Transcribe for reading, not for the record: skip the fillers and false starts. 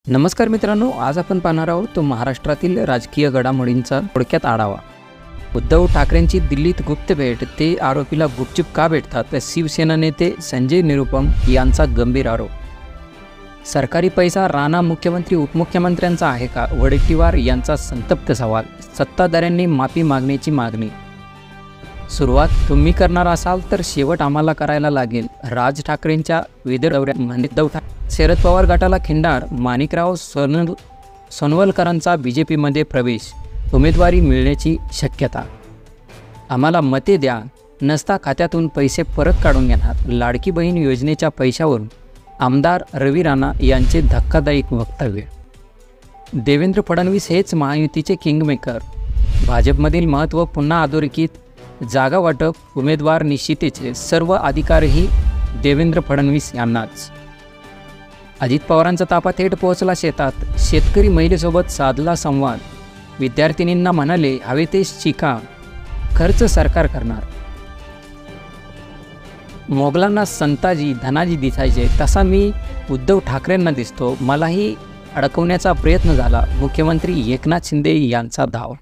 नमस्कार मित्रांनो, आज आपण पाहणार आहोत तो महाराष्ट्रातील राजकीय घडामोडींचा थोडक्यात आढावा। उद्धव ठाकरेंची दिल्लीत गुप्त भेट, ते आरोपीला गुपचूप का भेटतात, तर शिवसेना नेते संजय निरुपम यांचा गंभीर आरोप। सरकारी पैसा राणा मुख्यमंत्री उपमुख्यमंत्र्यांचा आहे का, वडेट्टीवार यांचा संतप्त सवाल। सत्ताधाऱ्यांनी माफी मागण्याची मागणी। सुरुवात तुम्ही करणार असाल तर शेवट आम्हाला करायला लागेल। राज ठाकरेंच्या विदर्भ दौऱ्यात उद्धव ठाकरे। शरद पवार गटाला खिंडार, माणिकराव सोनवलकरांचा बीजेपीमध्ये प्रवेश, उमेदवारी मिळण्याची शक्यता। आम्हाला मते द्या, नसता खात्यातून पैसे परत काढून घेणार। लाडकी बहीण योजनेच्या पैशावरून आमदार रवी राणा यांचे धक्कादायक वक्तव्य। देवेंद्र फडणवीस हेच महायुतीचे किंगमेकर। भाजपमधील महत्त्व पुन्हा अधोरेखित। जागा वाटप, उमेदवार निश्चितीचे सर्व अधिकारही देवेंद्र फडणवीस यांनाच। अजित पवारांचा ताफा थेट पोहोचला शेतात। शेतकरी महिलेसोबत साधला संवाद। विद्यार्थिनींना म्हणाले, हवे ते शिका, खर्च सरकार करणार। मोगलांना संताजी धनाजी दिसायचे, तसा मी उद्धव ठाकरेंना दिसतो, मलाही अडकवण्याचा प्रयत्न झाला। मुख्यमंत्री एकनाथ शिंदे यांचा धाव।